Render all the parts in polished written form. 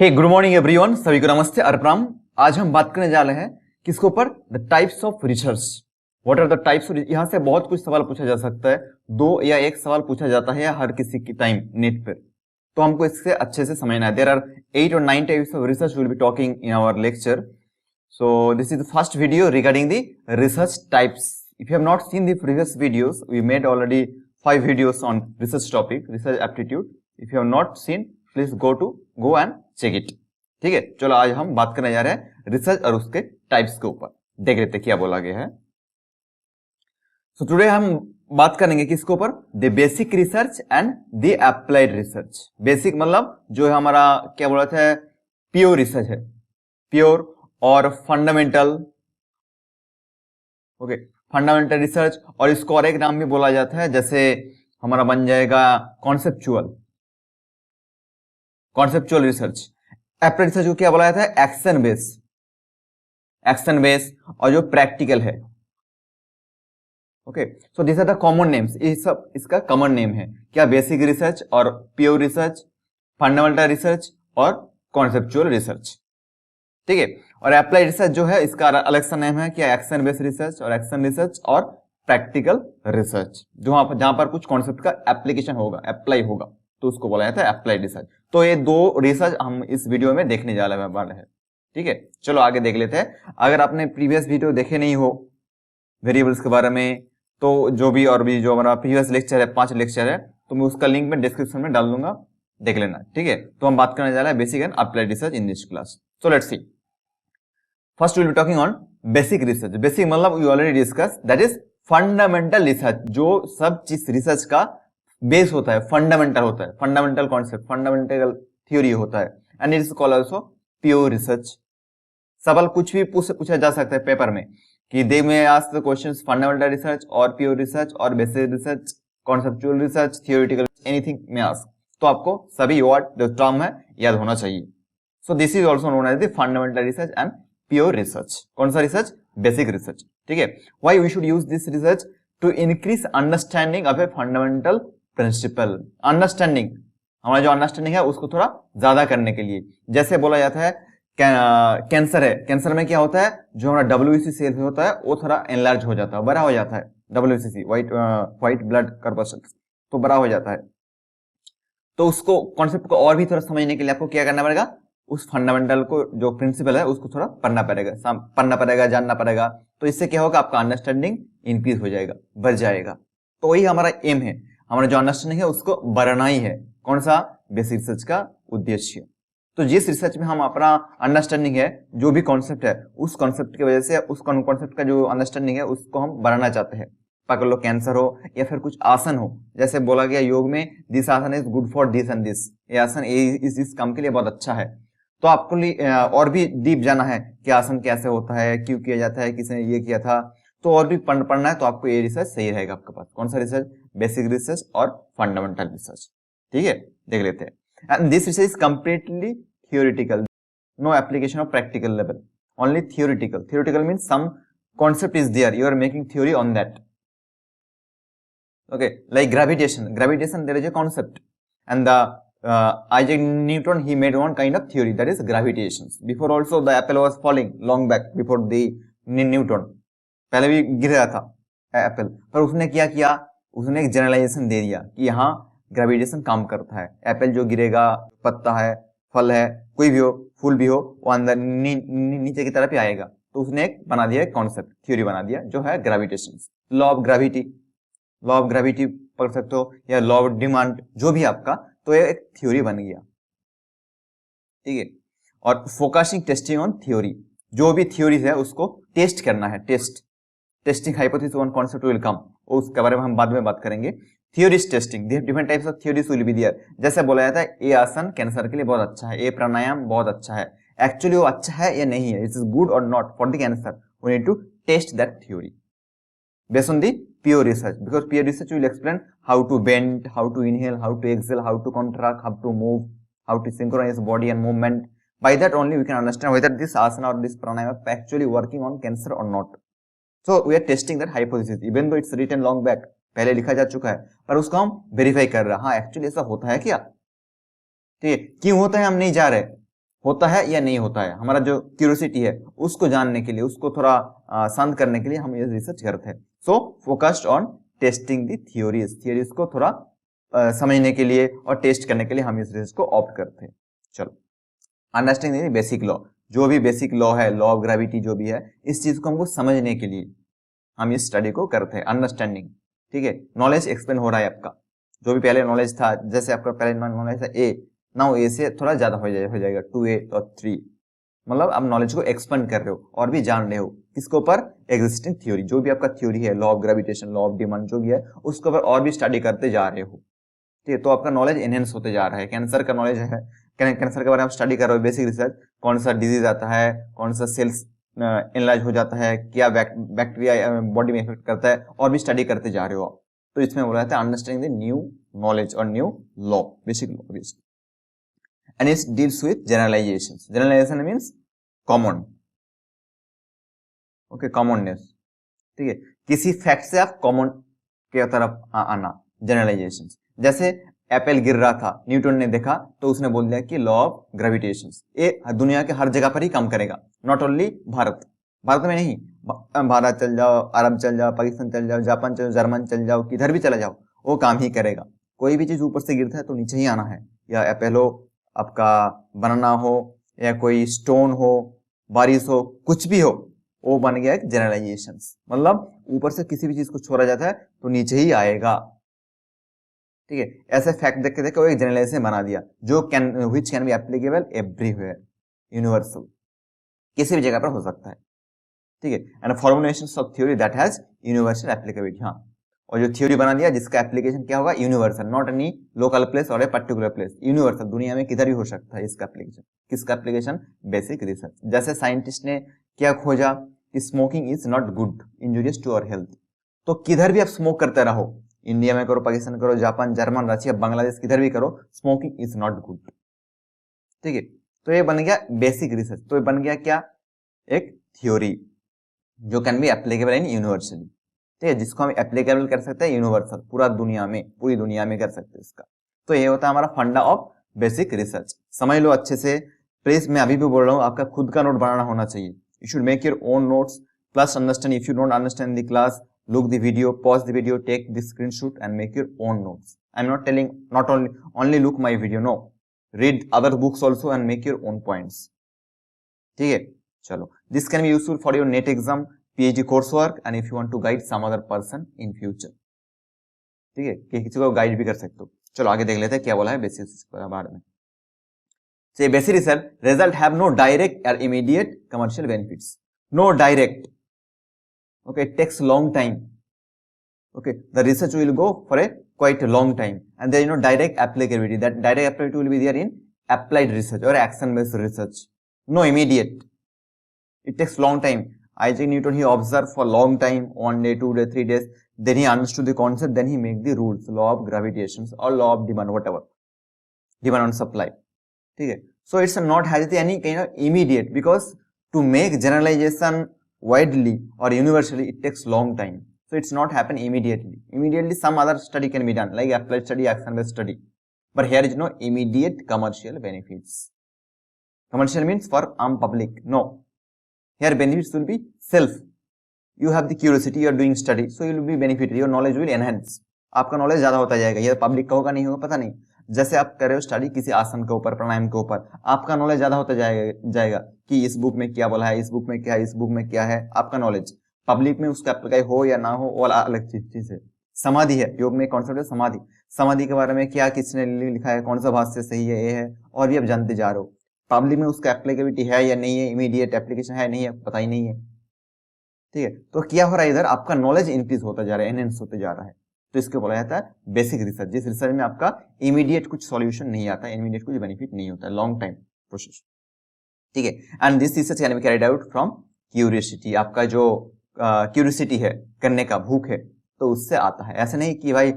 हे good morning everyone, सभी को नमस्ते अर्पणम। आज हम बात करने जा रहे हैं किसके ऊपर? The types of research. What are the types? यहाँ से बहुत कुछ सवाल पूछा जा सकता है, दो या एक सवाल पूछा जाता है हर किसी की टाइम नेट पर, तो हमको इससे अच्छे से समझना है। देयर आर 8 और 9 types of research will be talking in our lecture. So this is the first video regarding the research types. If you have not seen the previous videos, we made already 5 videos on research topic, research aptitude. If you have not seen, please go and check it. ठीक है, चलो आज हम बात करने जा रहे हैं रिसर्च और उसके टाइप्स के ऊपर। देख लेते क्या बोला गया है। So today हम बात करेंगे किसके ऊपर? The basic research and the applied research. Basic मतलब जो है हमारा क्या बोला था, प्योर रिसर्च है, प्योर और फंडामेंटल। ओके, फंडामेंटल रिसर्च, और इसको और एक नाम भी बोला जाता है, जैसे हमारा बन जाएगा कॉन्सेप्चुअल रिसर्च। अप्लाइड रिसर्च को क्या बोला जाता है? एक्शन बेस और जो प्रैक्टिकल है। Okay, so this are the common names. ये सब इसका कॉमन नेम है क्या? बेसिक रिसर्च और प्योर रिसर्च, फंडामेंटल रिसर्च और कॉन्सेप्चुअल रिसर्च। ठीक है, और अप्लाइड रिसर्च जो है इसका अलग सा नेम है क्या? एक्शन बेस्ड रिसर्च और एक्शन रिसर्च और प्रैक्टिकल रिसर्च, जहां पर कुछ कॉन्सेप्ट का एप्लीकेशन होगा, अप्लाई होगा, तो उसको बोला जाता है अप्लाइड रिसर्च। तो ये दो रिसर्च हम इस वीडियो में देखने जा रहे हैं। ठीक है, चलो आगे देख लेते हैं। अगर आपने प्रीवियस वीडियो देखे नहीं हो वेरिएबल्स के बारे में, तो जो हमारा प्रीवियस लेक्चर है, 5 लेक्चर है, तो मैं उसका लिंक में डिस्क्रिप्शन में डाल दूंगा, देख लेना। ठीक है, तो हम बात करने जा रहे हैं basic and applied research in this class. So let's see. First we will be talking on basic research. Basic मतलब we already discussed, that is fundamental research, जो सब चीज रिसर्च का बेस होता है, फंडामेंटल होता है, फंडामेंटल कॉन्सेप्ट, फंडामेंटल थ्योरी होता है, and it is called also pure research. सवाल कुछ भी पूछा जा सकता है पेपर में कि दे में ask the questions fundamental research और प्योर रिसर्च और basic research, conceptual research, theoretical, anything में आस्क, तो आपको सभी वर्ड जो टर्म है याद होना चाहिए। So this is also known as the fundamental research and pure research. कौन सा रिसर्च? Basic research. ठीक है, why we should use this research? To increase understanding of a fundamental principle. Understanding, हमारा जो अंडरस्टैंडिंग है उसको थोड़ा ज्यादा करने के लिए। जैसे बोला जाता है कैंसर है, कैंसर में क्या होता है, जो हमारा WBC सेल होता है वो थोड़ा एनलार्ज हो जाता है, बड़ा हो जाता है। WBC व्हाइट ब्लड कॉर्पस्कल, तो बड़ा हो जाता है। तो उसको कॉन्सेप्ट को और भी थोड़ा समझने के लिए आपको क्या करना पड़ेगा? उस फंडामेंटल को, जो प्रिंसिपल है, उसको थोड़ा पढ़ना पड़ेगा, जानना पड़ेगा। तो इससे क्या होगा? आपका अंडरस्टैंडिंग इंक्रीज हो जाएगा, बढ़ जाएगा। तो वही हमारा एम है, हमारा जो अंडरस्टैंडिंग है उसको बढ़ाना ही है। कौन सा? बेसिक रिसर्च का उद्देश्य। तो जिस रिसर्च में हम अपना अंडरस्टैंडिंग है, जो भी कॉन्सेप्ट है, उस कॉन्सेप्ट की वजह से उस कॉन्सेप्ट का जो अंडरस्टैंडिंग है उसको हम बढ़ाना चाहते हैं। पकड़ लो, कैंसर हो या फिर कुछ आसन हो, जैसे बोला गया योग में, दिस आसन is good for this and this, ये आसन इस काम के लिए बहुत अच्छा है। तो आपको और भी डीप जाना है कि आसन कैसे होता है, क्यों किया जाता है, किसने ये किया था, तो और भी पढ़ना है, तो आपको ये रिसर्च सही रहेगा आपके पास। कौन सा रिसर्च? बेसिक रिसर्च और फंडामेंटल रिसर्च। ठीक है, देख लेते हैं। And this research is completely theoretical, no application of practical level, only theoretical. Theoretical means some concept is there, you are making theory on that. Okay, like gravitation, there is a concept, and the Isaac Newton, he made one kind of theory, that is gravitation. Before also the apple was falling long back before the Newton, पहले भी गिर रहा था Apple, पर उसने क्या किया? उसने एक जनरलाइजेशन दे दिया कि यहाँ ग्रेविटेशन काम करता है, एप्पल जो गिरेगा, पत्ता है, फल है, कोई भी हो, फूल भी हो, वो अंदर नीचे की तरफ ही आएगा। तो उसने एक बना दिया, एक कॉन्सेप्ट, थ्योरी बना दिया, जो है ग्रेविटेशन। लॉ ऑफ ग्रेविटी पढ़ सकते हो, या लॉ ऑफ डिमांड, जो भी आपका, तो ये एक थ्योरी बन गया। ठीक है, और फोकसिंग टेस्टिंग ऑन थ्योरी, जो भी थ्योरी है उसको टेस्ट करना है, testing hypothesis on concept will come, उसके बारे में हम बाद में बात करेंगे। Theories testing, different types of theories will be there. जैसे बोला जाता है ये आसन कैंसर के लिए बहुत अच्छा है, ये प्राणायाम बहुत अच्छा है, एक्चुअली वो अच्छा है या नहीं है, इट इज गुड और not for the cancer, we need to test that theory based on the pure research, because pure research will explain how to bend, how to inhale, how to exhale, how to contract, how to move, how to synchronize body and movement. By that only we can understand whether this asana or this pranayama is actually working on cancer or not. So we are testing that hypothesis, even though it's written long back, पहले लिखा जा चुका है, पर उसको हम verify कर रहे हैं, हाँ एक्चुअली ऐसा होता है क्या, ठीक है, क्यों होता है हम नहीं जा रहे, होता है या नहीं होता है, हमारा जो क्यूरियोसिटी है उसको जानने के लिए, उसको थोड़ा शांत करने के लिए हम ये रिसर्च करते हैं। So focused on testing the theories को थोड़ा समझने के लिए और टेस्ट करने के लिए हम इस रिसर्च को ऑप्ट करते हैं। चलो, अंडरस्टैंडिंग बेसिक लॉ, जो भी बेसिक लॉ है, लॉ ऑफ ग्रेविटी जो भी है, इस चीज को हमको समझने के लिए हम इस स्टडी को करते हैं, अंडरस्टैंडिंग। ठीक है, नॉलेज एक्सप्लेन हो रहा है आपका, जो भी पहले नॉलेज था, जैसे आपका पहले नॉलेज था ए, नाउ ए से थोड़ा ज्यादा हो जाएगा 2a और 3, मतलब आप नॉलेज को एक्सपेंड कर रहे हो और भी जान रहे हो किसके ऊपर, एग्जिस्टिंग थ्योरी, जो भी आपका थ्योरी है, law of gravitation, law of demand जो भी है, उसके ऊपर और भी स्टडी करते जा रहे हो। ठीक है, तो आपका नॉलेज एनहेंस होते जा रहा है। कैंसर का नॉलेज है, कैंसर के बारे में आप स्टडी कर रहे हो, बेसिक रिसर्च, कौन सा डिजीज आता है, कौन सा सेल्स एनलार्ज हो जाता है, क्या बैक्टीरिया बॉडी में इफेक्ट करता है, और भी स्टडी करते जा रहे हो आप। तो इसमें बोला जाता है अंडरस्टैंडिंग द न्यू नॉलेज और new law, basic law, and it deals with generalisations. Generalisation means common, okay, commonness. ठीक है, किसी फैक्ट से आप कॉमन के तरफ आना, जनरलाइजेशंस। जैसे एप्पल गिर रहा था, न्यूटन ने देखा तो उसने बोल दिया कि लॉ ऑफ ग्रेविटेशन ये दुनिया के हर जगह पर ही काम करेगा, नॉट ओनली भारत में नहीं, भारत चल जाओ, अरब चल जाओ, पाकिस्तान चल जाओ, जापान चल जाओ, जर्मन चल जाओ, किधर भी चला जाओ, वो काम ही करेगा। कोई भी चीज ऊपर से गिरता है तो नीचे ही आना है, या एप्पल हो, आपका बनाना हो, या कोई स्टोन हो, बारिश हो, कुछ भी हो, वो बन गया एक जनरलाइजेशन। मतलब ऊपर से किसी भी चीज को छोड़ा जाता है तो नीचे ही आएगा। ठीक है, ऐसे फैक्ट देख के वो एक जनरलाइजेशन बना दिया, जो which can be applicable everywhere, universal, किसी भी जगह पर हो सकता है। ठीक है, and formulation of theory that has universal applicability. हाँ, और जो थ्योरी बना दिया जिसका एप्लीकेशन क्या होगा, universal, not any local place और ए पर्टिकुलर प्लेस, यूनिवर्सल, दुनिया में किधर भी हो सकता है इसका एप्लीकेशन। किसका एप्लीकेशन, बेसिक रिसर्च। जैसे साइंटिस्ट ने क्या खोजा कि smoking is not good, injurious to our health, तो किधर भी आप स्मोक करते रहो, इंडिया में करो, पाकिस्तान करो, जापान, जर्मन, रशिया, बांग्लादेश, किधर भी करो, स्मोकिंग इज नॉट गुड। ठीक है, तो ये बन गया बेसिक रिसर्च। तो ये बन गया क्या, एक थ्योरी जो can be applicable in universally. ठीक है, जिसको हम एप्लीकेबल कर सकते हैं यूनिवर्सल, पूरी दुनिया में कर सकते हैं इसका। तो ये होता है हमारा फंडा ऑफ बेसिक रिसर्च। समझ लो अच्छे से। प्लीज मैं अभी भी बोल रहा हूँ, आपका खुद का नोट बनाना होना चाहिए। You should make your own notes, plus understand, if you don't understand the class, look the video, pause the video, take the screenshot and make your own notes. I'm not telling not only look my video, no, read other books also and make your own points. ठीक है, चलो, this can be useful for your NET exam, PhD coursework and if you want to guide some other person in future. ठीक है, कि किसी को guide भी कर सकते हो। चलो आगे देख लेते हैं क्या बोला है बेसिक रिसर्च बारे में। So basic research result have no direct or immediate commercial benefits. No direct. Okay, it takes long time. Okay, the research will go for a quite a long time, and there is no direct applicability. That direct applicability will be there in applied research or action-based research. No immediate. It takes long time. Isaac Newton, he observed for long time, 1 day, 2 days, 3 days. Then he understood the concept. Then he make the rules, law of gravitation or law of demand, whatever, demand and supply. Okay, so it's not has any kind of immediate, because to make generalization widely or universally it takes long time, so it's not happen immediately. Some other study can be done, like applied study, action based study, but here is no immediate commercial benefits. Commercial means for public, no, here benefits will be self. You have the curiosity, you are doing study, so you will be benefited, your knowledge will enhance. आपका knowledge ज्यादा होता जाएगा। ये public का होगा नहीं होगा पता नहीं, जैसे आप कर रहे हो स्टडी किसी आसन के ऊपर, प्राणायाम के ऊपर, आपका नॉलेज ज्यादा होता जाएगा कि इस बुक में क्या बोला है, इस बुक में क्या है, इस बुक में क्या है, आपका नॉलेज। पब्लिक में उसका अप्लाई हो या ना हो वो अलग चीज है। समाधि है, योग में कॉन्सेप्ट है समाधि। समाधि के बारे में क्या किसने लिखा है, कौन सा भाष्य सही है, ये है, और भी आप जानते जा रहे हो। पब्लिक में उसका एप्लीकेबिलिटी है या नहीं है, इमीडिएट एप्लीकेशन है नहीं है, पता ही नहीं है। ठीक है, तो क्या हो रहा है इधर, आपका नॉलेज इंक्रीज होता जा रहा है, एनहेंस होते जा रहा है। तो इसको बोला जाता है बेसिक रिसर्च, जिस रिसर्च में आपका इमीडिएट कुछ सॉल्यूशन नहीं आता, इमीडिएट कुछ बेनिफिट नहीं होता है, लॉन्ग टाइम प्रोसेस। ठीक है, and this research can be carried out from curiosity. आपका जो क्यूरियोसिटी है, करने का भूख है, तो उससे आता है। ऐसे नहीं कि भाई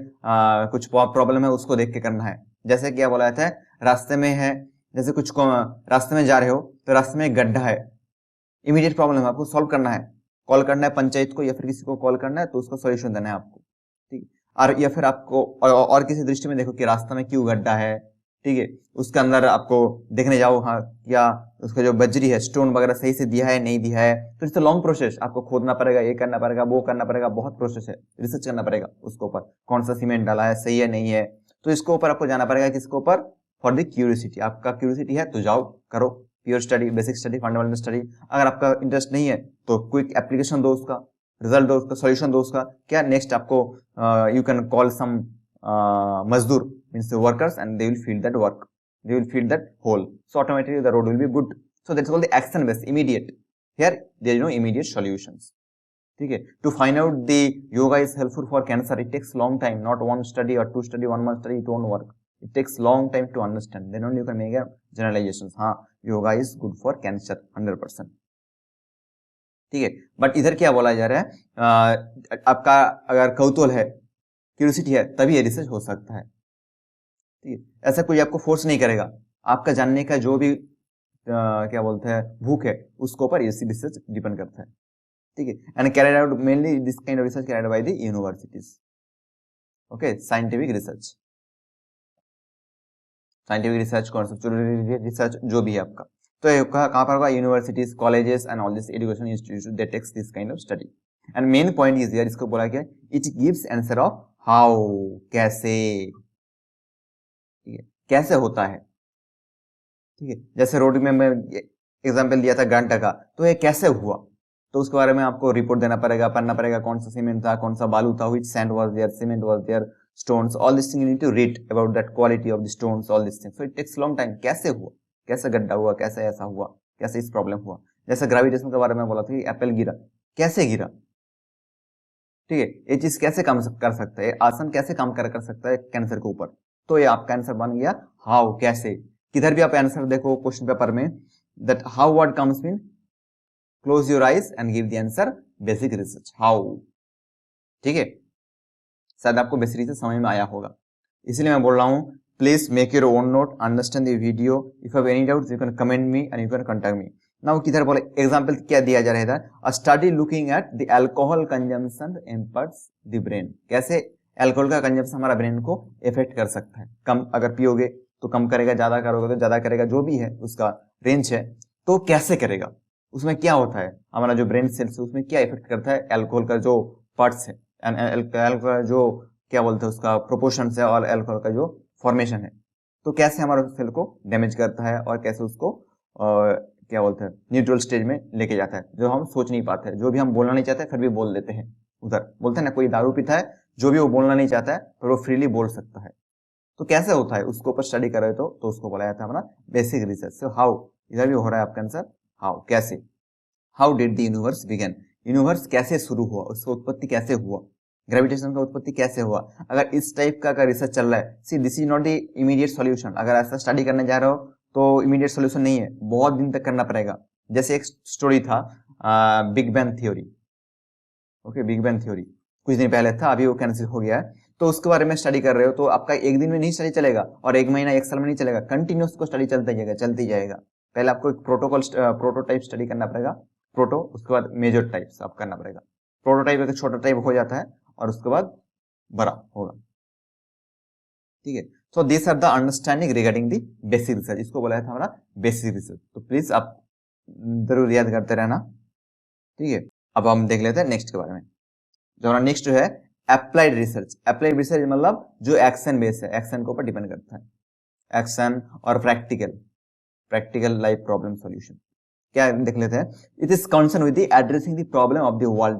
कुछ प्रॉब्लम है उसको देख के करना है। जैसे क्या बोला जाता है, रास्ते में है, जैसे कुछ रास्ते में जा रहे हो तो रास्ते में एक गड्ढा है, इमीडिएट प्रॉब्लम है, आपको सॉल्व करना है, कॉल करना है पंचायत को या फिर किसी को कॉल करना है, तो उसका सॉल्यूशन देना है आपको। ठीक, और या फिर आपको और किसी दृष्टि में देखो कि रास्ता में क्यों गड्ढा है, ठीक है, उसके अंदर आपको देखने जाओ, हाँ क्या उसका जो बजरी है, स्टोन वगैरह सही से दिया है नहीं दिया है, तो इट्स लॉन्ग प्रोसेस, आपको खोदना पड़ेगा, ये करना पड़ेगा, वो करना पड़ेगा, बहुत प्रोसेस है, रिसर्च करना पड़ेगा उसके ऊपर, कौन सा सीमेंट डाला है, सही है नहीं है, तो इसके ऊपर आपको जाना पड़ेगा, किसके ऊपर, फॉर द क्यूरियोसिटी, आपका क्यूरियोसिटी है तो जाओ करो pure study, basic study, fundamental study. अगर आपका इंटरेस्ट नहीं है तो क्विक एप्लीकेशन दो उसका, रिजल्ट दो उसका, सॉल्यूशन दो उसका, क्या नेक्स्ट आपको यू कैन कॉल सम मजदूर means workers and they will feel that work, they will fill that hole, so automatically the road will be good. So that's called the action based, immediate. Here there is no immediate solutions. ठीक है, to find out the yoga is helpful for cancer, it takes long time, not one study or two study, 1 month study, it won't work, it takes long time to understand, then only you can make a generalizations, हाँ yoga is good for cancer 100%. ठीक है, but इधर क्या बोला जा रहा है, आपका अगर कौतूहल है, क्यूरियोसिटी है, तभी ये रिसर्च हो सकता है। ठीक है, ऐसा कोई आपको फोर्स नहीं करेगा, आपका जानने का जो भी क्या बोलते हैं भूख है, उसके ऊपर ये रिसर्च डिपेंड करता है। ठीक है, and carried out mainly this kind of research carried by the universities. Okay, scientific research, scientific research, conceptual research, जो भी है आपका, तो ये कहाँ पर होगा, universities, colleges and all this education institution that takes this kind of study. And main point is here, इसको बोला क्या, it gives answer of how, कैसे, ठीक है, कैसे होता है। ठीक है, जैसे रोड में मैं एग्जांपल दिया था घंटा का, तो ये कैसे हुआ, तो उसके बारे में आपको रिपोर्ट देना पड़ेगा, पढ़ना पड़ेगा, कौन सा सीमेंट था, कौन सा बालू था, which sand was there, cement was there, stones, all this thing you need to read about that quality of the stones, all this thing, so it takes long time. कैसे हुआ, कैसे गड्ढा हुआ, कैसे ऐसा हुआ, कैसे इस प्रॉब्लम हुआ। जैसे ग्रेविटेशन के बारे में बोला था कि एप्पल गिरा, कैसे गिरा, ठीक है, ये चीज कैसे काम कर सकता है, आसन कैसे काम कर सकता है कैंसर के ऊपर, तो ये आपका आंसर बन गया हाउ, कैसे। किधर भी आप आंसर देखो क्वेश्चन पेपर में, that how word comes mean close your eyes and give the answer basic research, how. ठीक है, शायद आपको बेसिक रिसर्च समझ में आया होगा, इसलिए मैं बोल रहा हूं, please make your own note, understand the video, if you have any doubts you can comment me and you can contact me. Now किधर बोले एग्जांपल क्या दिया जा रहा है, अ study looking at the alcohol consumption impacts the brain, कैसे alcohol का consumption हमारा ब्रेन को इफेक्ट कर सकता है, कम अगर पियोगे तो कम करेगा, ज्यादा करोगे तो ज्यादा करेगा, जो भी है उसका रेंज है, तो कैसे करेगा, उसमें क्या होता है, हमारा जो ब्रेन सेल्स है उसमें क्या इफेक्ट करता है अल्कोहल का जो पार्ट्स है, अल्कोहल का जो क्या बोलते हैं उसका प्रोपोर्शन है, और अल्कोहल का जो फॉर्मेशन है, तो कैसे हमारे सेल को डैमेज करता है, और कैसे उसको क्या बोलते हैं न्यूट्रल स्टेज में लेके जाता है, जो हम सोच नहीं पाते हैं, जो भी हम बोलना नहीं चाहते फिर भी बोल देते हैं। उधर बोलते हैं ना, कोई दारू पीता है, जो भी वो बोलना नहीं चाहता है पर वो फ्रीली बोल सकता है, तो कैसे होता है उसके ऊपर स्टडी कर रहे तो उसको बोला जाता है हमारा बेसिक रिसर्च। सो हाउ, इधर भी हो रहा है आपका आंसर हाउ, कैसे। How did the universe begin, universe कैसे शुरू हुआ, उसका उत्पत्ति कैसे हुआ, ग्रेविटेशन का उत्पत्ति कैसे हुआ। अगर इस टाइप का रिसर्च चल रहा है, see this is not the immediate solution, अगर ऐसा स्टडी करने जा रहे हो तो इमीडिएट सॉल्यूशन नहीं है, बहुत दिन तक करना पड़ेगा। जैसे एक स्टोरी था big bang theory, okay, big bang theory कुछ दिन पहले था, अभी वो कैंसिल हो गया है, तो उसके बारे में स्टडी कर रहे हो तो आपका एक दिन में नहीं स्टडी चलेगा, और एक महीना एक साल में नहीं चलेगा, कंटिन्यूस को स्टडी चलता जाएगा, चलती जाएगा। पहले आपको एक प्रोटोटाइप स्टडी करना पड़ेगा, उसके बाद मेजर टाइप्स आप करना पड़ेगा। प्रोटोटाइप एक छोटा टाइप हो जाता है और उसके बाद बड़ा होगा। ठीक है, so this are the understanding regarding the basic research, इसको बोला था हमारा बेसिक रिसर्च, तो प्लीज आप जरूर याद करते रहना। ठीक है, अब हम देख लेते हैं नेक्स्ट के बारे में, जो हमारा नेक्स्ट जो है अप्लाइड रिसर्च। अप्लाइड रिसर्च मतलब जो एक्शन बेस है, एक्शन के ऊपर डिपेंड करता है, एक्शन और प्रैक्टिकल लाइफ प्रॉब्लम सॉल्यूशन। क्या देख लेते हैं, it is concern with the addressing the problem of the world,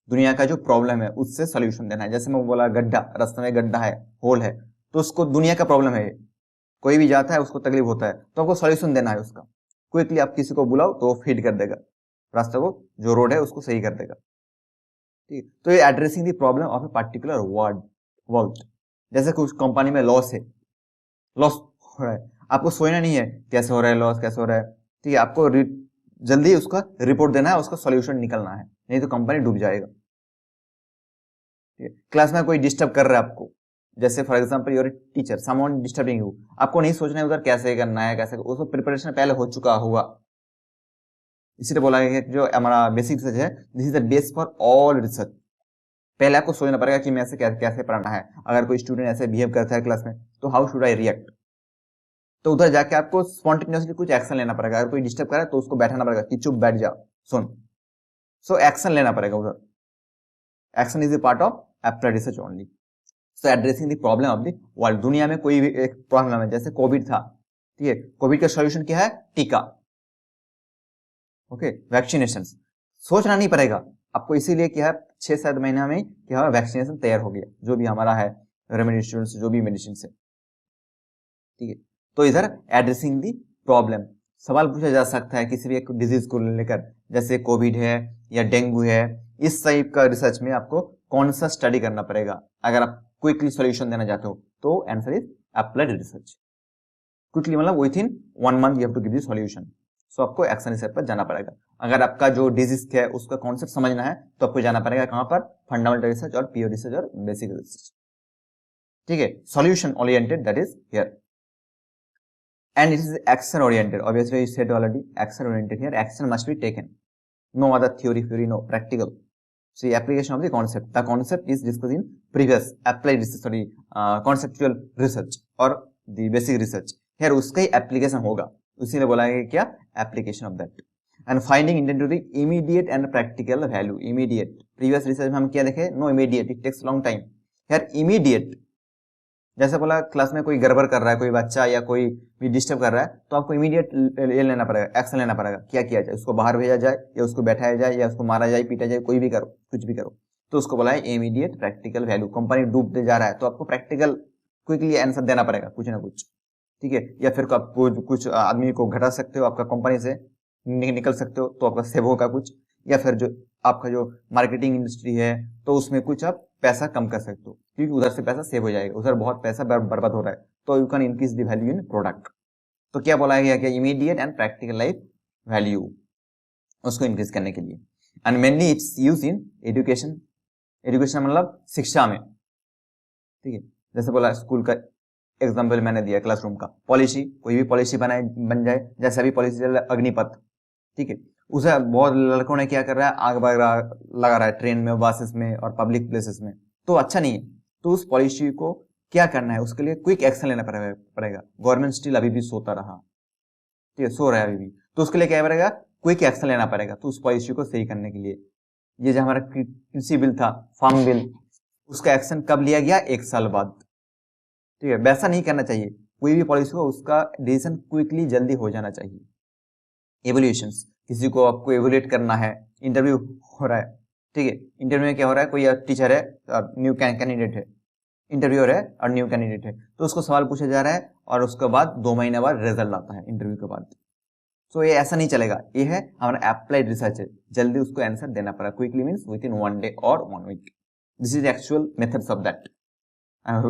दुनिया का जो प्रॉब्लम है उससे सॉल्यूशन देना है। जैसे मैं बोला गड्ढा, रास्ते में गड्ढा है, होल है, तो उसको दुनिया का प्रॉब्लम है, कोई भी जाता है उसको तकलीफ होता है, तो आपको सॉल्यूशन देना है उसका। क्विकली आप किसी को बुलाओ तो वो फीड कर देगा रास्ते को, जो रोड है उसको सही कर देगा। ठीक, तो ये addressing the problem of a particular world. जैसे कुछ कंपनी में लॉस है, लॉस हो रहा है, आपको सोचना नहीं है कैसे हो रहा है लॉस, कैसे हो रहा है, ठीक है, आपको जल्दी उसका रिपोर्ट देना है, उसका सॉल्यूशन निकलना है, नहीं तो कंपनी डूब जाएगा। ठीक है, क्लास में कोई डिस्टर्ब कर रहा है आपको, जैसे for example your teacher, someone disturbing you, आपको नहीं सोचना है उधर कैसे करना है, कैसे, उसको प्रिपरेशन पहले हो चुका होगा। इसीलिए बोला गया कि जो हमारा बेसिक रिसर्च है, this is the base for all research. पहले आपको सोचना पड़ेगा कि मैं ऐसे कैसे पढ़ाना है, अगर कोई स्टूडेंट ऐसे बिहेव करता है क्लास में तो हाउ शुड आई रिएक्ट, तो उधर जाके आपको स्पॉन्टेनियसली कुछ एक्शन लेना पड़ेगा। अगर कोई डिस्टर्ब करे तो उसको बैठाना पड़ेगा कि चुप बैठ जा, सुन। सो एक्शन लेना पड़ेगा उधर। Action is the part of applied research only. So addressing the problem of the world. दुनिया में कोई भी एक प्रॉब्लम है, जैसे कोविड था, ठीक है, कोविड का सॉल्यूशन क्या है? टीका, ओके, वैक्सीनेशन। सोचना नहीं पड़ेगा आपको, इसीलिए क्या है 6-7 महीना में क्या है वैक्सीनेशन तैयार हो गया, जो भी हमारा है रेमेडिएशन से, जो भी मेडिसिन से, ठीक है। तो इधर एड्रेसिंग दी प्रॉब्लम, सवाल पूछा जा सकता है किसी भी एक डिजीज को लेकर, जैसे कोविड है या डेंगू है, इस टाइप का रिसर्च में आपको कौन सा स्टडी करना पड़ेगा अगर आप क्विकली सॉल्यूशन देना चाहते हो, तो answer is applied research. Quickly मतलब within 1 month you have to give the solution. So आपको एक्शन रिसर्च पर जाना पड़ेगा। अगर आपका जो डिजीज है उसका कॉन्सेप्ट समझना है तो आपको जाना पड़ेगा कहां पर? फंडामेंटल रिसर्च और पीओ रिसर्च और बेसिक रिसर्च, ठीक है। Solution oriented, that is here, and it is action oriented. Obviously you said already, action oriented. Here action must be taken, no other theory, no practical. So the application of the concept, the concept is discussed in previous applied research, sorry, conceptual research or the basic research. Here उसका ही application होगा, उसीलिए बोला है क्या? application of that. And finding intended to the immediate and practical value. Immediate, previous research में हम क्या देखे? No immediate, it takes long time. Here immediate, जैसे बोला क्लास में कोई गड़बड़ कर रहा है, कोई बच्चा या कोई भी डिस्टर्ब कर रहा है, तो आपको इमीडिएट ये लेना पड़ेगा, एक्शन लेना पड़ेगा। क्या किया जाए? उसको बाहर भेजा जाए या उसको बैठाया जाए या उसको मारा जाए, पीटा जाए, कोई भी करो, कुछ भी करो। तो उसको बोला है इमीडिएट प्रैक्टिकल वैल्यू। कंपनी डूबते जा रहा है तो आपको प्रैक्टिकल क्विकली आंसर देना पड़ेगा, कुछ ना कुछ, ठीक है। या फिर आप कुछ आदमी को घटा सकते हो, आपका कंपनी से निकल सकते हो तो आपका सेव होगा कुछ, या फिर जो आपका जो मार्केटिंग इंडस्ट्री है तो उसमें कुछ आप पैसा कम कर सकते हो, क्योंकि उधर से पैसा सेव हो जाएगा, उधर बहुत पैसा बर्बाद हो रहा है, तो you can increase the value in product. तो क्या बोला गया? क्या immediate and practical life value, उसको इंक्रीज करने के लिए। And mainly it's use in education. Education मतलब शिक्षा में, ठीक है। जैसे बोला स्कूल का एग्जाम्पल मैंने दिया, क्लासरूम का। पॉलिसी, कोई भी पॉलिसी बन जाए, जैसे अभी पॉलिसी चल रहा है अग्निपथ, ठीक है, उसे बहुत लड़कों ने क्या कर रहा है, आग लगा रहा है ट्रेन में, बसेस में और पब्लिक प्लेसेस में, तो अच्छा नहीं है। तो उस पॉलिसी को क्या करना है, उसके लिए क्विक एक्शन लेना पड़ेगा। गवर्नमेंट स्टिल अभी भी सोता रहा, ठीक है, सो रहा है अभी भी, तो उसके लिए क्या पड़ेगा? क्विक एक्शन लेना पड़ेगा। तो उस पॉलिसी को सही करने के लिए, ये जो हमारा कृषि बिल था, फार्म बिल, उसका एक्शन कब लिया गया? 1 साल बाद, ठीक है। वैसा नहीं करना चाहिए, कोई भी पॉलिसी हो उसका डिसीजन क्विकली जल्दी हो जाना चाहिए। एवोल्यूशंस, किसी को आपको एवोल्यूट करना है, इंटरव्यू हो रहा है, ठीक है, इंटरव्यू में क्या हो रहा है, कोई टीचर है और न्यू कैंडिडेट है, इंटरव्यूअर है और न्यू कैंडिडेट है, तो उसको सवाल पूछा जा रहा है और उसके बाद 2 महीने बाद रिजल्ट आता है इंटरव्यू के बाद। सो ये ऐसा नहीं चलेगा, ये है हमारा एप्लाइड रिसर्च है, जल्दी उसको आंसर देना पड़ा। Quickly means within 1 day और 1 week. This is actual methods of that.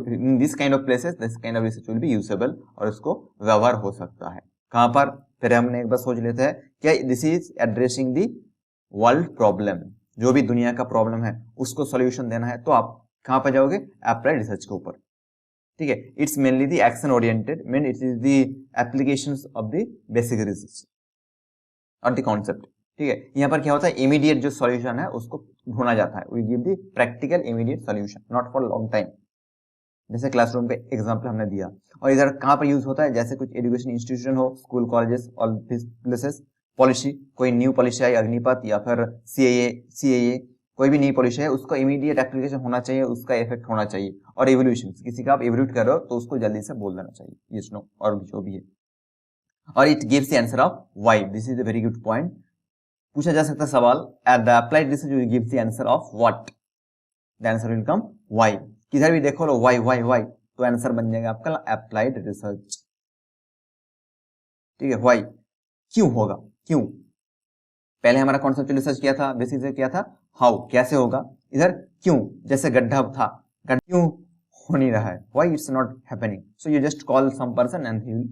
In this kind of places this kind of research will be usable, और उसको व्यवहार हो सकता है। कहां पर? फिर हमने एक बार सोच लेते हैं क्या this is addressing the world problem, जो भी दुनिया का प्रॉब्लम है उसको सॉल्यूशन देना है, तो आप कहां पर जाओगे? एप्लाइड रिसर्च के ऊपर, ठीक है। It's mainly the action oriented, mean it is the applications of the basic research और द कॉन्सेप्ट, ठीक है। यहाँ पर क्या होता है? इमीडिएट जो सॉल्यूशन है उसको ढूंढा जाता है। We give the practical immediate solution, not for long time, जैसे क्लासरूम का एग्जांपल हमने दिया। और इधर कहां पर यूज होता है? जैसे कुछ एजुकेशन इंस्टीट्यूशन हो, school, colleges, all this places, policy, कोई न्यू पॉलिसी आई, अग्निपथ या फिर सीएए, कोई भी नई पॉलिसी है, उसका इमीडिएट एप्लीकेशन होना चाहिए, उसका इफेक्ट होना चाहिए। और एवोल्यूशन, किसी का आप एवोल्यूट कर रहे हो तो उसको जल्दी से बोल देना चाहिए, यस नो और जो भी है। और it gives the answer of why. This is a very good point. पूछा जा सकता है सवाल, at the applied research you give the answer of what, the answer will come why. किधर भी देखो लो वाई, तो आंसर बन जाएगा आपका अप्लाइड रिसर्च, ठीक है। वाई, क्यों होगा, क्यों? पहले हमारा कॉन्सेप्चुअल रिसर्च किया था, बेसिक से किया था हाउ, कैसे होगा। इधर क्यों, जैसे गड्ढा था, गड्ढा क्यों हो नहीं रहा है, why it's not happening. So you just call some person and he will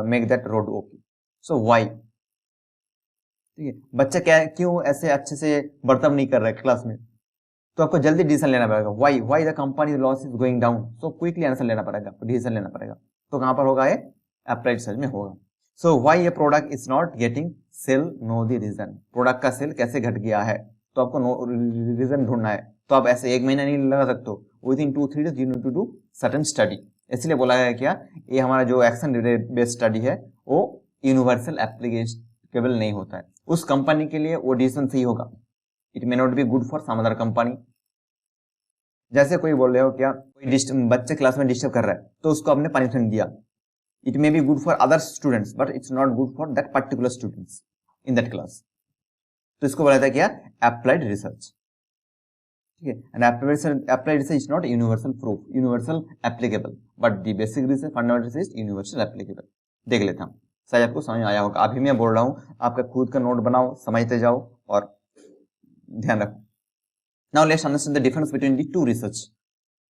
make that road okay. So why, ठीक है। बच्चा क्या, क्यों ऐसे अच्छे से बर्ताव नहीं कर रहा है क्लास में, तो आपको जल्दी डिसीजन लेना पड़ेगा। Why the company loss is going down, so quickly answer लेना पड़ेगा, डिसीजन लेना पड़ेगा। तो कहां पर होगा? ये अप्लाइड रिसर्च में होगा। So why a product is not getting sale, know the reason. Product का सेल कैसे घट गया है, तो आपको रीजन ढूंढना है। तो आप ऐसे 1 महीना नहीं लगा सकते हो, within 2-3 days you need to do certain study, इसलिए बोला है क्या, ये हमारा जो एक्शन बेस्ड स्टडी है वो यूनिवर्सल एप्लीकेबल नहीं होता है। उस कंपनी के लिए वो डिसीजन सही होगा, it may not be good for some other company. जैसे कोई बोल रहे हो क्या, कोई बच्चे क्लास में डिस्टर्ब कर रहा है तो उसको आपने पनिशमेंट दिया, it may be good for other students but it's not good for that particular students in that class. तो इसको बोला जाता है क्या, अप्लाइड रिसर्च। ठीक है, and applied research is not universal proof, universal applicable, but the basic research fundamental research is universal applicable. देख लेता हूँ, शायद आपको समझ आया होगा। अभी मैं बोल रहा हूँ, आपका खुद का नोट बनाओ, समझते जाओ और ध्यान रखो। Now let's understand the difference between the two research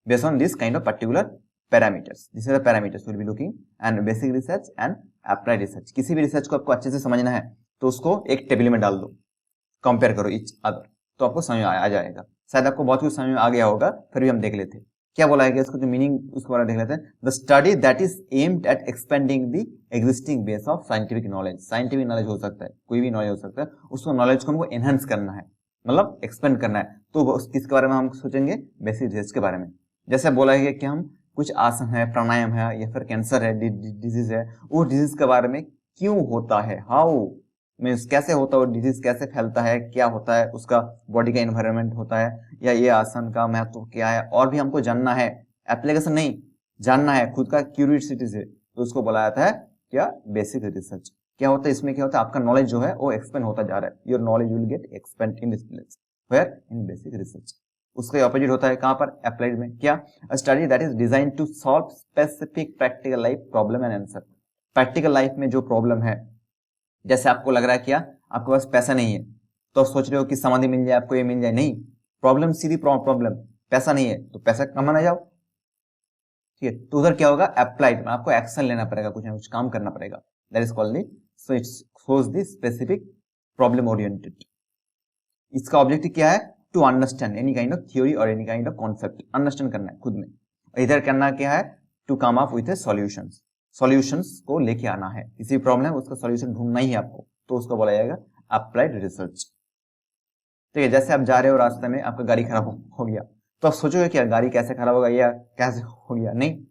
based on this kind of particular parameters. These are the parameters we'll be looking, and basic research and applied research. किसी भी रिसर्च को आपको अच्छे से समझना है तो उसको एक टेबल में डाल दो, कंपेयर करो इच अदर, तो आपको समझ आ जाएगा। शायद आपको बहुत कुछ समझ में आ गया होगा, फिर भी हम देख लेते हैं क्या बोला है, इसको जो मीनिंग उसके बारे में देख लेते हैं। The study that is aimed at expanding the existing base of scientific knowledge. Scientific knowledge हो सकता है, कोई भी नॉलेज हो सकता है, उसको नॉलेज को हमको एनहांस करना है, मतलब एक्सपेंड करना है। तो किसके बारे में हम सोचेंगे, बेसिक रिसर्च के बारे में। जैसे बोला है कि हम कुछ आसन है, प्राणायाम है, या फिर कैंसर है, डिजीज है, वो डिजीज के बारे में क्यों होता है, हाउ मीन्स कैसे होता है, डिजीज कैसे फैलता है, क्या होता है, उसका बॉडी का एनवायरनमेंट होता है, या ये आसन का महत्व क्या है, और भी हमको जानना है, एप्लीकेशन नहीं, जानना है, खुद का क्यूरियोसिटी से, तो उसको बोला जाता है क्या, बेसिक रिसर्च। क्या होता है इसमें, क्या होता है, आपका नॉलेज जो है वो एक्सपेंड होता जा रहा है, your knowledge will get expand in this place, where in basic research. उसका ऑपोजिट होता है कहां पर, अप्लाइड में। क्या, a study that is design to solve specific practical life problem and answer. Practical life में जो प्रॉब्लम है, जैसे आपको लग रहा है क्या, आपके पास पैसा नहीं है तो आप सोच रहे हो कि समाधि मिल जाए, आपको ये मिल जाए, नहीं, प्रॉब्लम सीधी प्रॉब्लम, पैसा नहीं है तो पैसा कमाना जाओ। ठीक है, तो उधर क्या होगा, अप्लाइड में आपको एक्शन लेना पड़ेगा, कुछ ना कुछ काम करना पड़ेगा, that is called the, so it's shows the specific problem oriented. इसका ऑब्जेक्टिव क्या है, to understand any kind of theory और any kind of concept, understand करना है खुद में। इधर करना क्या है, to come up with a solutions, solutions को लेके आना है, किसी प्रॉब्लम है उसका सॉल्यूशन ढूंढना ही है आपको, तो उसको बोला जाएगा अप्लाइड रिसर्च। ठीक है, जैसे आप जा रहे हो रास्ते में, आपका गाड़ी खराब हो गया, तो आप सोचोगे क्या गाड़ी कैसे खराब होगा या कैसे हो गया, नहीं,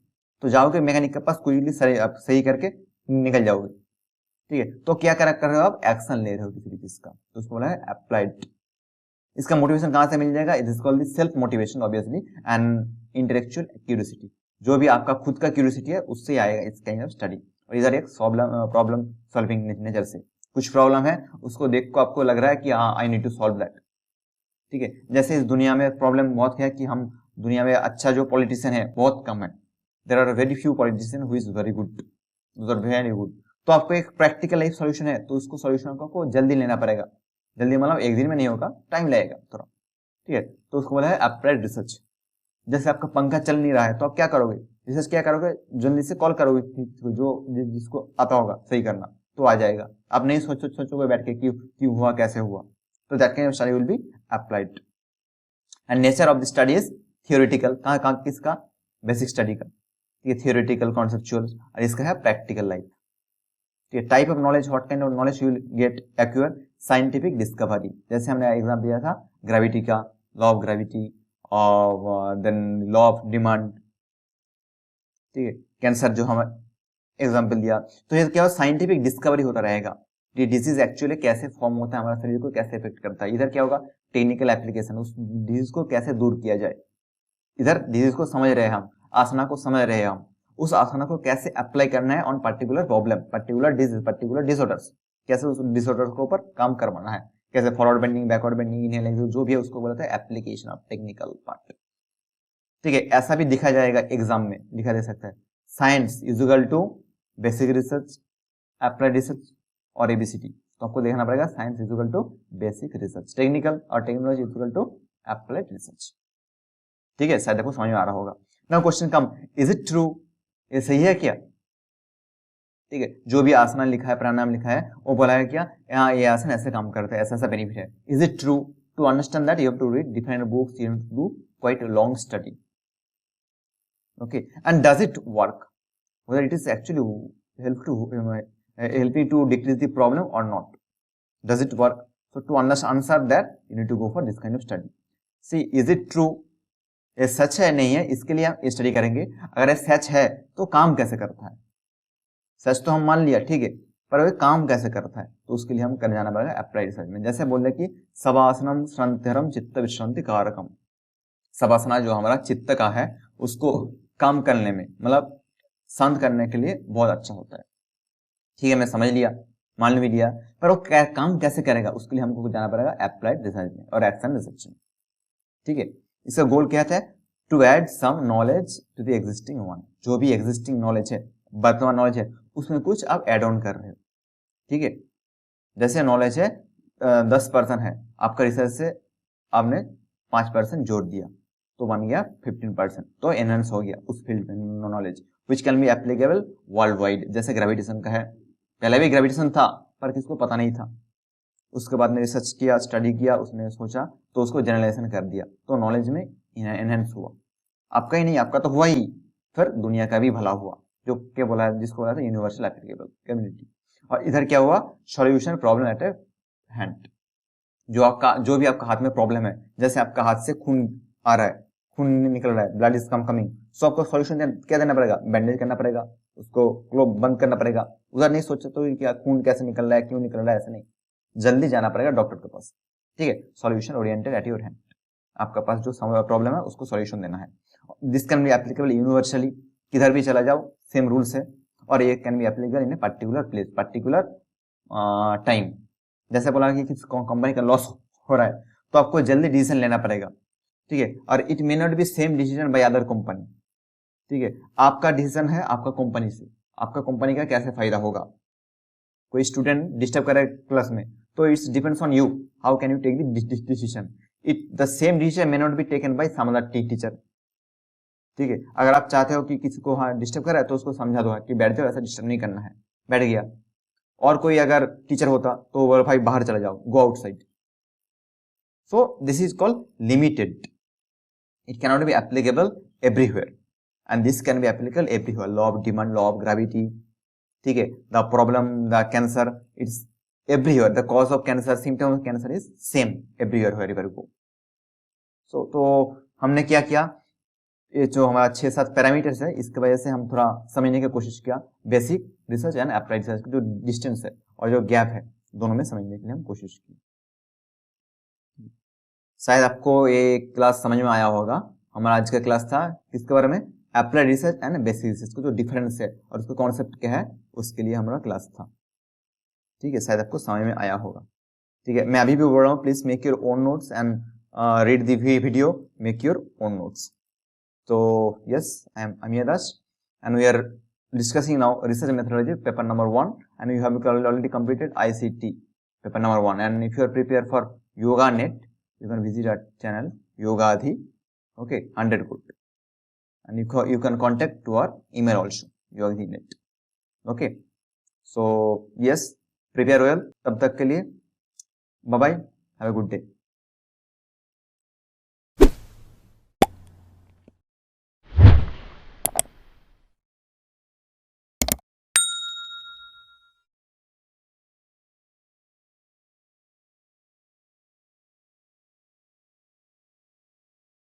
तो जाओगे मैकेनिक के पास, क्विकली सही करके निकल जाओगे। ठीक है, तो क्या कर रहे हो आप, एक्शन ले रहे हो किसी भी चीज का, तो उसको बोला है अप्लाइड। इसका मोटिवेशन कहां से मिल जाएगा, it is called the self motivation obviously, and intellectual curiosity, जो भी आपका खुद का क्यूरियोसिटी है उससे आएगा इस काइंड ऑफ स्टडी। और इधर एक प्रॉब्लम सॉल्विंग नेचर से, कुछ प्रॉब्लम है उसको देख को आपको लग रहा है कि हाँ I need to solve that. ठीक है, जैसे इस दुनिया में प्रॉब्लम बहुत है कि हम दुनिया में अच्छा जो पॉलिटिशियन है बहुत कम है, there are very few politician who is very good, very good. तो आपको एक प्रैक्टिकल लाइफ सॉल्यूशन है, तो उसको सॉल्यूशन को जल्दी लेना पड़ेगा, जल्दी मतलब एक दिन में नहीं होगा, टाइम लगेगा थोड़ा। ठीक है, तो उसको बोला है अप्लाइड रिसर्च। जैसे आपका पंखा चल नहीं रहा है तो आप क्या करोगे, रिसर्च क्या करोगे, जल्दी से कॉल करोगे जो जिसको आता होगा सही करना, तो आ जाएगा। आप नहीं सोचोगे बैठ के क्यों हुआ, कैसे हुआ, तो that kind of study will be applied. And nature of the study is theoretical, कहाँ किसका, बेसिक स्टडी का, ये थियोरेटिकल कॉन्सेप्चुअल, और इसका है practical life. Type of knowledge, what kind of knowledge you will get acquire, scientific discovery, जैसे हमने exam दिया था ग्रेविटी का, लॉ ऑफ ग्रेविटी, और देन लॉ ऑफ डिमांड। ठीक है, कैंसर जो हम एग्जाम्पल दिया, तो ये क्या साइंटिफिक डिस्कवरी होता रहेगा, ये डिजीज एक्चुअली कैसे फॉर्म होता है, हमारे शरीर को कैसे इफेक्ट करता है। इधर क्या होगा, टेक्निकल एप्लीकेशन, उस डिजीज को कैसे दूर किया जाए। इधर डिजीज को समझ रहे हैं हम, आसना को समझ रहे हैं हम, उस आसना को कैसे अप्लाई करना है on particular problem, particular disease, particular disorders, कैसे उस डिसऑर्डर के ऊपर काम करवाना है, कैसे forward bending, backward bending, inhale exhale, जो भी है उसको बोलते हैं एप्लीकेशन ऑफ टेक्निकल पार्ट। ठीक है, ऐसा भी दिखा जाएगा एग्जाम में, लिखा दे सकता है science is equal to basic research, applied research और एबीसीडी, तो आपको देखना पड़ेगा science is equal to basic research, technical और technology is equal to applied research. ठीक है, शायद आपको समझ में आ रहा होगा। Now question come, is it true, ये सही है क्या। ठीक है, जो भी आसन लिखा है, प्राणायाम लिखा है, वो बोला है क्या, यहाँ ये आसन ऐसे काम करता है, ऐसा ऐसा बेनिफिट है। Is it true, to understand that you have to read different books, you have to do quite long study. Okay, and does it work, whether it is actually helping to decrease the problem or not, does it work? So to answer that you need to go for this kind of study. See, is it true, ये सच है नहीं है इसके लिए हम study करेंगे। अगर ये सच है तो काम कैसे करता है, सच तो हम मान लिया ठीक है, पर वो काम कैसे करता है तो उसके लिए हम कर जाना पड़ेगा अप्लाइड रिसर्च में। जैसे बोल रहे कि शवासनम श्रंतिहरम चित्त विश्रांति कारकम, शवासना जो हमारा चित्त का है उसको काम करने में मतलब शांत करने के लिए बहुत अच्छा होता है। ठीक है, मैं समझ लिया, मान भी लिया, पर वो काम कैसे करेगा उसके लिए हमको जाना पड़ेगा अप्लाइड रिसर्च में और एक्शन रिसर्च में। ठीक है, इसका गोल क्या है, to add some knowledge to the existing one, जो भी एग्जिस्टिंग नॉलेज है, वर्तमान नॉलेज है, उसमें कुछ आप एड ऑन कर रहे हो। ठीक है, जैसे नॉलेज है 10% है, आपका रिसर्च से आपने 5% जोड़ दिया तो बन गया 15%, तो एनहांस हो गया उस फील्ड में knowledge, which can be applicable world wide. जैसे ग्रेविटेशन का है, पहले भी ग्रेविटेशन था पर किसको पता नहीं था, उसके बाद में रिसर्च किया, स्टडी किया, उसने सोचा तो उसको जनरलाइजेशन कर दिया, तो नॉलेज में एनहेंस हुआ। आपका ही नहीं, आपका तो हुआ ही, फिर दुनिया का भी भला हुआ, जो क्या बोला है, जिसको बोला था यूनिवर्सल एप्लीकेबल कम्युनिटी। और इधर क्या हुआ, solution problem at A hand, जो भी आपका हाथ में प्रॉब्लम है, जैसे आपका हाथ से खून आ रहा है, खून निकल रहा है, ब्लड इज कमिंग, सो आपको सॉल्यूशन क्या देना पड़ेगा, बैंडेज करना पड़ेगा, उसको ग्लोब बंद करना पड़ेगा। उधर नहीं सोचा तो क्या खून कैसे निकल रहा है, क्यों निकल रहा है, ऐसा नहीं, जल्दी जाना पड़ेगा डॉक्टर के पास। ठीक है, solution oriented at your hand, आपका पास जो प्रॉब्लम है उसको सॉल्यूशन देना है। This can be applicable universally, किधर भी चला जाओ सेम रूल्स है, और ये can be applicable in a particular place, particular time. जैसे बोला कि किसी कंपनी का लॉस हो रहा है तो आपको जल्दी डिसीजन लेना पड़ेगा। ठीक है, और it may not B same decision by other company. ठीक है, आपका डिसीजन है आपका कंपनी से, आपका कंपनी का कैसे फायदा होगा। कोई स्टूडेंट डिस्टर्ब करे क्लास में तो it's depends on you, how can you take the decision. It the same decision may not be taken by some other teacher. ठीक है, अगर आप चाहते हो कि किसी को हाँ डिस्टर्ब करे तो उसको समझा दो कि बैठ जाओ, ऐसा डिस्टर्ब नहीं करना है, बैठ गया। और कोई अगर टीचर होता तो बोल भाई बाहर चला जाओ, go outside. So this is called limited, it cannot be applicable everywhere, and this can be applicable everywhere, law of demand, law of gravity. ठीक है, the problem, the cancer, it's everywhere, the cause of cancer, symptom of cancer is same everywhere wherever you go. So तो हमने क्या किया, ये जो हमारा 6-7 parameters है इसके वजह से हम थोड़ा समझने की कोशिश किया, basic research and applied research जो डिस्टेंस है और जो गैप है दोनों में समझने के लिए हम कोशिश की। शायद आपको ये क्लास समझ में आया होगा। हमारा आज का क्लास था किसके बारे में, applied research and basic research को जो डिफरेंस है और उसका कॉन्सेप्ट क्या है उसके लिए हमारा क्लास था। ठीक है, शायद आपको समझ में आया होगा। ठीक है, मैं अभी भी बोल रहा हूँ, please make your own notes and read the video, make your own notes. तो yes, I am Amir Das and we are discussing now research methodology paper number 1, and you have already completed ICT paper number 1, and if you are prepared for YogaNet you can visit our channel Yogadhi, okay, 100 good, and you can contact to our email also yogadhi.net, okay. So yes, prepare well, तब तक के लिए bye bye, have a good day.